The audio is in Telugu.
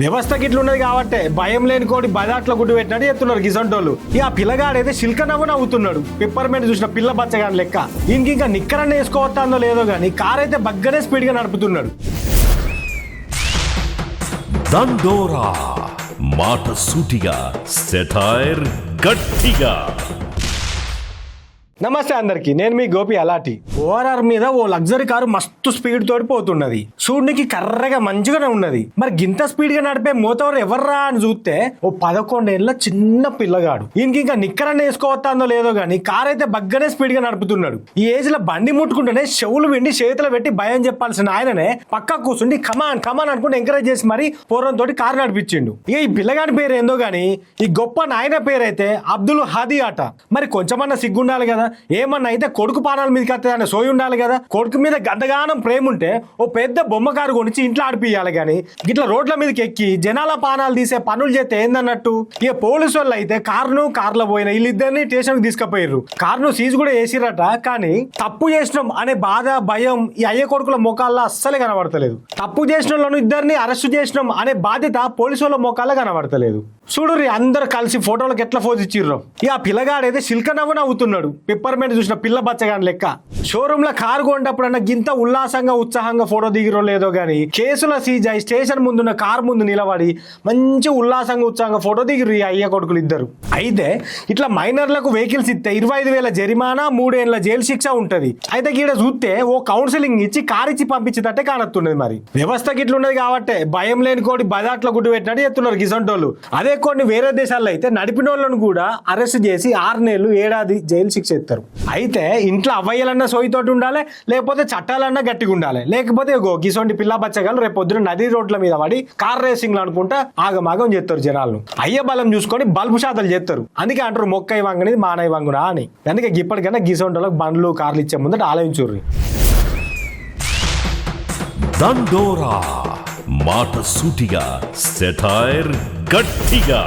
వ్యవస్థకి ఇట్లున్నది కాబట్టి భయం లేని కోడి బజాట్ల గుడ్డు పెట్టినట్టు చెప్తున్నారు గిసంటోళ్ళు. ఇక ఆ పిల్లగాడైతే శిల్క నవ్వు నవ్వుతున్నాడు, పిప్పర్మెంట్ చూసిన పిల్ల బచ్చగాని లెక్క. ఇంకా నిక్కరన్న వేసుకోవద్దో లేదో గానీ కార్ అయితే బగ్గనే స్పీడ్ గా నడుపుతున్నాడు. దండోరా మాట సూటిగా, సెటైర్ గట్టిగా. నమస్తే అందరికి, నేను మీ గోపి అలాటి. ఓఆర్ఆర్ మీద ఓ లగ్జరీ కారు మస్తు స్పీడ్ తోటి పోతున్నది. చూడనికి కర్రగా మంచిగానే ఉన్నది. మరి గింత స్పీడ్ గా నడిపే మోతవరు ఎవర్రా అని చూస్తే ఓ 11 ఏళ్ల చిన్న పిల్లగాడు. ఇంకా నిక్కరన్న వేసుకోవద్దో లేదో గానీ కార్ అయితే బగ్గనే స్పీడ్ గా నడుపుతున్నాడు. ఈ ఏజ్ లో బండి ముట్టుకుంటేనే చెవులు వెండి చేతులు పెట్టి భయం చెప్పాల్సిన ఆయననే పక్క కూర్చుండి కమాన్ కమాన్ అనుకుంటే ఎంకరేజ్ చేసి మరి పూర్వంతోటి కారు నడిపించిండు. ఇక ఈ పిల్లగాడి పేరు ఏందో గానీ ఈ గొప్ప నాయన పేరైతే అబ్దుల్ హదీ అట. మరి కొంచెమన్నా సిగ్గుండాలి కదా, ఏమన్నా అయితే కొడుకు పానాల మీదకి వస్తే అనే సోయి ఉండాలి కదా. కొడుకు మీద గద్దగానం ప్రేమ ఉంటే ఓ పెద్ద బొమ్మ కారు కొనిచ్చి ఇంట్లో ఆడిపియాలి గాని ఇట్లా రోడ్ల మీదకి ఎక్కి జనాల పానాలు తీసే పనులు చేస్తే ఏందన్నట్టు. ఇక పోలీసు వాళ్ళు అయితే కార్లో పోయిన వీళ్ళిద్దరిని స్టేషన్ కి తీసుకుపోయారు. కారును సీజ్ కూడా వేసిరట. కానీ తప్పు చేసినాం అనే బాధ భయం ఈ అయ్య కొడుకుల మొఖాల్లో అస్సలే కనబడతలేదు. తప్పు చేసిన వాళ్ళను ఇద్దరిని అరెస్ట్ చేసినాం అనే బాధ్యత పోలీసు వాళ్ళ మొఖాల్లో కనబడతలేదు. చూడుర్రి అందరు కలిసి ఫోటోలకు ఎట్లా ఫోజ్ ఇచ్చిర్రు. ఇక ఆ పిల్లగాడైతే శిల్క నవ్వు నవ్వుతున్నాడు, పిప్పర్మెంట్ చూసిన పిల్ల బచ్చగాని లెక్క. షోరూమ్ లో కారు కొంటప్పుడన్నా గింత ఉల్లాసంగా ఉత్సాహంగా ఫోటో దిగిరో లేదో గానీ కేసుల సీజ్ అయి స్టేషన్ ముందున్న కారు ముందు నిలబడి మంచి ఉల్లాసంగా ఉత్సాహంగా ఫోటో దిగిరు ఈ అయ్య కొడుకులు ఇద్దరు. అయితే ఇట్లా మైనర్లకు వెహికల్స్ ఇస్తే 25,000 జరిమానా 3 ఏళ్ల జైలు శిక్ష ఉంటది. అయితే గీడ చూస్తే ఓ కౌన్సిలింగ్ ఇచ్చి కారు ఇచ్చి పంపించేటట్టే కానొస్తున్నది. మరి వ్యవస్థకి ఇట్లున్నది కాబట్టి భయం లేని కోడి బజాట్ల గుడ్డు పెట్టినట్టు చెప్తున్నారు గిసంటోళ్ళు. అదే కొన్ని వేరే దేశాల్లో అయితే నడిపిన వాళ్ళను కూడా అరెస్ట్ చేసి 6 నెలలు 1 ఏడాది జైలు శిక్ష ఇస్తారు. అయితే ఇంట్లో అవ్వయ్యాలన్నా సోయితోటి ఉండాలి, లేకపోతే చట్టాలన్నా గట్టిగా ఉండాలి. లేకపోతే గిసోంటి పిల్ల బచ్చగాలు రేపు పొద్దున నది రోడ్ల మీద పడి కార్ రేసింగ్ అనుకుంటా ఆగమాగం చేస్తారు జనాలను. అయ్య బలం చూసుకొని బల్బు శాతాలు చేస్తారు. అందుకే అంటారు మొక్క ఇవ్వంగనేది మాన ఇవ్వంగునా అని. అందుకే ఇప్పటికైనా గిసోంటోళ్ళకి బండ్లు కార్లు ఇచ్చే ముందట ఆలోచించుర్రి. దండోరా మాట సూటిగా, సెటైర్ గట్టిగా.